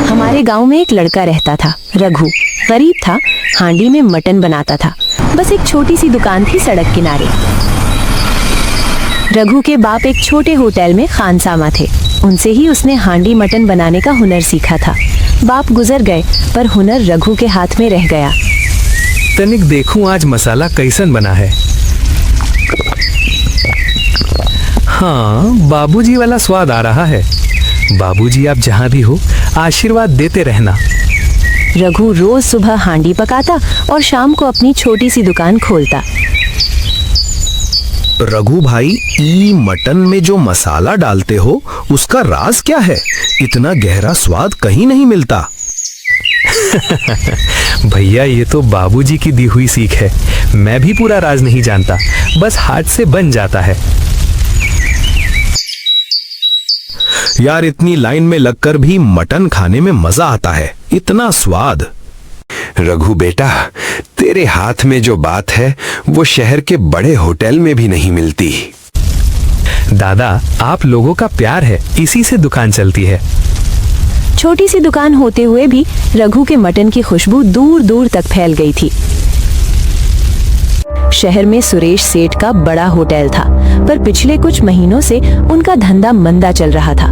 हमारे गांव में एक लड़का रहता था, रघु। गरीब था, हांडी में मटन बनाता था। बस एक छोटी सी दुकान थी सड़क किनारे। रघु के बाप एक छोटे होटल में खानसामा थे। उनसे ही उसने हांडी मटन बनाने का हुनर सीखा था। बाप गुजर गए, पर हुनर रघु के हाथ में रह गया। तनिक देखूं आज मसाला कैसन बना है। हाँ, बाबूजी वाला स्वाद आ रहा है। बाबूजी, आप जहाँ भी हो आशीर्वाद देते रहना। रघु रोज सुबह हांडी पकाता और शाम को अपनी छोटी सी दुकान खोलता। रघु भाई, ई मटन में जो मसाला डालते हो उसका राज क्या है? इतना गहरा स्वाद कहीं नहीं मिलता। भैया, ये तो बाबूजी की दी हुई सीख है। मैं भी पूरा राज नहीं जानता, बस हाथ से बन जाता है। यार, इतनी लाइन में लगकर भी मटन खाने में मजा आता है। इतना स्वाद। रघु बेटा, तेरे हाथ में जो बात है वो शहर के बड़े होटल में भी नहीं मिलती। दादा, आप लोगों का प्यार है, इसी से दुकान चलती है। छोटी सी दुकान होते हुए भी रघु के मटन की खुशबू दूर दूर तक फैल गई थी। शहर में सुरेश सेठ का बड़ा होटल था, पर पिछले कुछ महीनों से उनका धंधा मंदा चल रहा था।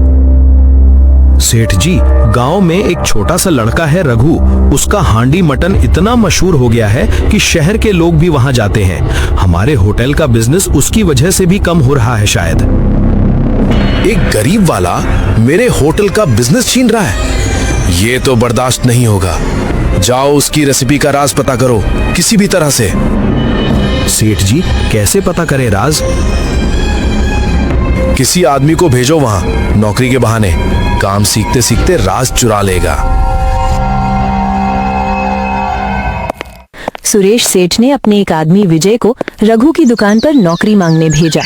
सेठ जी, गांव में एक छोटा सा लड़का है रघु। उसका हांडी मटन इतना मशहूर हो गया है कि शहर के लोग भी वहां जाते हैं। हमारे होटल का बिजनेस उसकी वजह से भी कम हो रहा है शायद। एक गरीब वाला मेरे होटल का बिजनेस छीन रहा है। ये तो बर्दाश्त नहीं होगा। जाओ, उसकी रेसिपी का राज पता करो किसी भी तरह से। सेठ जी, कैसे पता करें राज? किसी आदमी को भेजो वहां नौकरी के बहाने। काम सीखते सीखते राज चुरा लेगा। सुरेश सेठ ने अपने एक आदमी विजय को रघु की दुकान पर नौकरी मांगने भेजा।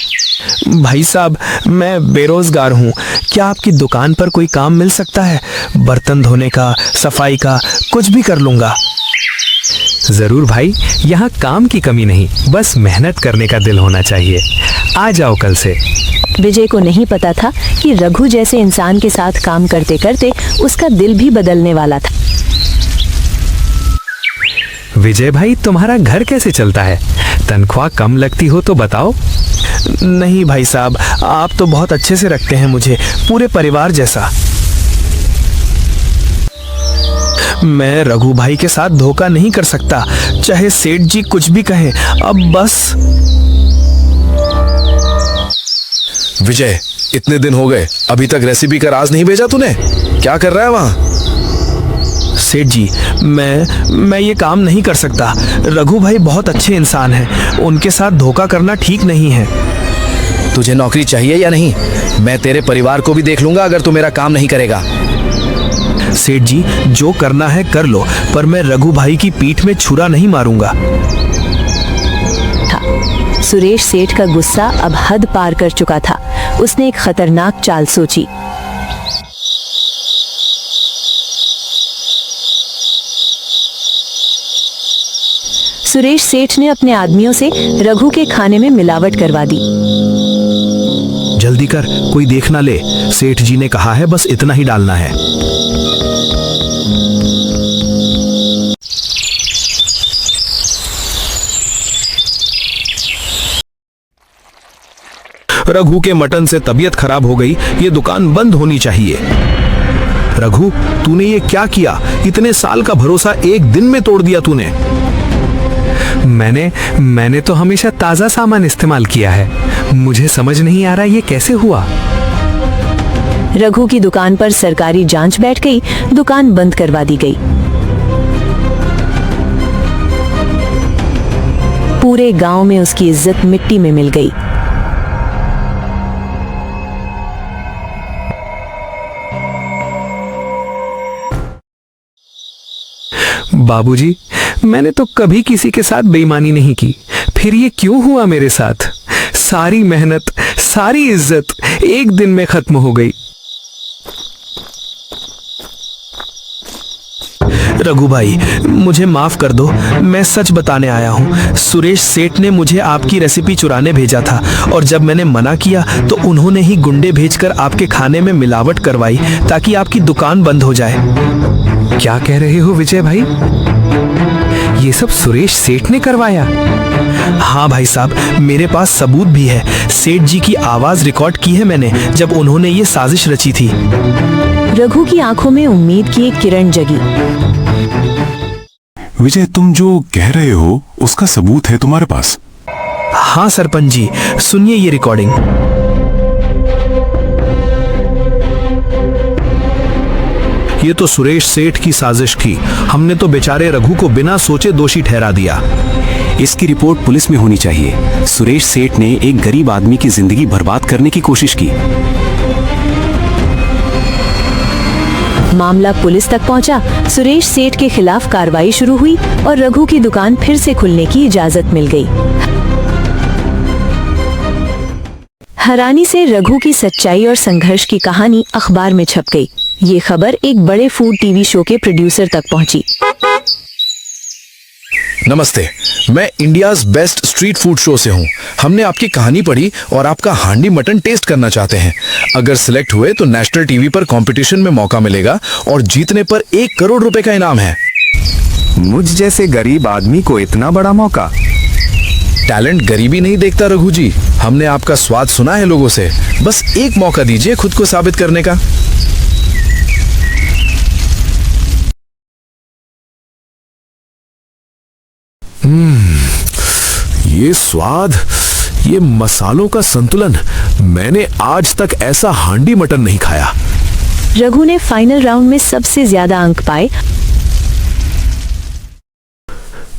भाई साहब, मैं बेरोजगार हूँ, क्या आपकी दुकान पर कोई काम मिल सकता है? बर्तन धोने का, सफाई का, कुछ भी कर लूंगा। जरूर भाई, यहाँ काम की कमी नहीं, बस मेहनत करने का दिल होना चाहिए। आ जाओ कल से। विजय को नहीं पता था कि रघु जैसे इंसान के साथ काम करते करते उसका दिल भी बदलने वाला था। विजय भाई, तुम्हारा घर कैसे चलता है? तनख्वाह कम लगती हो तो बताओ। नहीं भाई साहब, आप तो बहुत अच्छे से रखते हैं मुझे, पूरे परिवार जैसा। मैं रघु भाई के साथ धोखा नहीं कर सकता, चाहे सेठ जी कुछ भी कहें। अब बस। विजय, इतने दिन हो गए, अभी तक रेसिपी का राज नहीं भेजा तूने? क्या कर रहा है वहां? सेठ जी, मैं ये काम नहीं कर सकता। रघु भाई बहुत अच्छे इंसान हैं, उनके साथ धोखा करना ठीक नहीं है। तुझे नौकरी चाहिए या नहीं? मैं तेरे परिवार को भी देख लूंगा अगर तू मेरा काम नहीं करेगा। सेठ जी, जो करना है कर लो, पर मैं रघु भाई की पीठ में छुरा नहीं मारूंगा। सुरेश सेठ का गुस्सा अब हद पार कर चुका था। उसने एक खतरनाक चाल सोची। सुरेश सेठ ने अपने आदमियों से रघु के खाने में मिलावट करवा दी। जल्दी कर, कोई देख ना ले। सेठ जी ने कहा है बस इतना ही डालना है। रघु के मटन से तबीयत खराब हो गई, ये दुकान बंद होनी चाहिए। रघु, तूने ये क्या किया? इतने साल का भरोसा एक दिन में तोड़ दिया तूने। मैंने तो हमेशा ताजा सामान इस्तेमाल किया है। मुझे समझ नहीं आ रहा ये कैसे हुआ। रघु की दुकान पर सरकारी जांच बैठ गई, दुकान बंद करवा दी गई। पूरे गांव में उसकी इज्जत मिट्टी में मिल गई। बाबूजी, मैंने तो कभी किसी के साथ बेईमानी नहीं की, फिर ये क्यों हुआ मेरे साथ? सारी मेहनत, सारी इज्जत एक दिन में खत्म हो गई। रघु भाई, मुझे माफ कर दो, मैं सच बताने आया हूँ। सुरेश सेठ ने मुझे आपकी रेसिपी चुराने भेजा था और जब मैंने मना किया तो उन्होंने ही गुंडे भेजकर आपके खाने में मिलावट करवाई ताकि आपकी दुकान बंद हो जाए। क्या कह रहे हो विजय भाई? ये सब सुरेश सेठ ने करवाया? हाँ भाई साहब, मेरे पास सबूत भी है। सेठ जी की आवाज रिकॉर्ड की है मैंने जब उन्होंने ये साजिश रची थी। रघु की आंखों में उम्मीद की एक किरण जगी। विजय, तुम जो कह रहे हो उसका सबूत है तुम्हारे पास? हाँ सरपंच जी, सुनिए ये रिकॉर्डिंग। ये तो सुरेश सेठ की साजिश थी। हमने तो बेचारे रघु को बिना सोचे दोषी ठहरा दिया। इसकी रिपोर्ट पुलिस में होनी चाहिए। सुरेश सेठ ने एक गरीब आदमी की जिंदगी बर्बाद करने की कोशिश की। मामला पुलिस तक पहुंचा। सुरेश सेठ के खिलाफ कार्रवाई शुरू हुई और रघु की दुकान फिर से खुलने की इजाजत मिल गई। हैरानी से रघु की सच्चाई और संघर्ष की कहानी अखबार में छप गई। ये खबर एक बड़े फूड टीवी शो के प्रोड्यूसर तक पहुंची। नमस्ते, मैं India's best street food show से हूँ। हमने आपकी कहानी पढ़ी और आपका हांडी मटन टेस्ट करना चाहते हैं। अगर सिलेक्ट हुए तो नेशनल टीवी पर कंपटीशन में मौका मिलेगा और जीतने पर 1 करोड़ रुपए का इनाम है। मुझ जैसे गरीब आदमी को इतना बड़ा मौका? टैलेंट गरीबी नहीं देखता रघु जी। हमने आपका स्वाद सुना है लोगों से। बस एक मौका दीजिए खुद को साबित करने का। ये स्वाद, ये मसालों का संतुलन, मैंने आज तक ऐसा हांडी मटन नहीं खाया। रघु ने फाइनल राउंड में सबसे ज्यादा अंक पाए।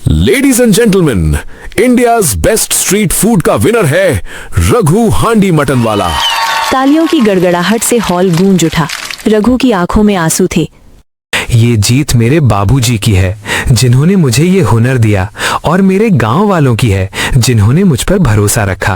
Ladies and gentleman, India's best street food का विनर है रघु हांडी मटन वाला। तालियों की गड़गड़ाहट से हॉल गूंज उठा। रघु की आंखों में आंसू थे। ये जीत मेरे बाबूजी की है जिन्होंने मुझे ये हुनर दिया और मेरे गांव वालों की है जिन्होंने मुझ पर भरोसा रखा।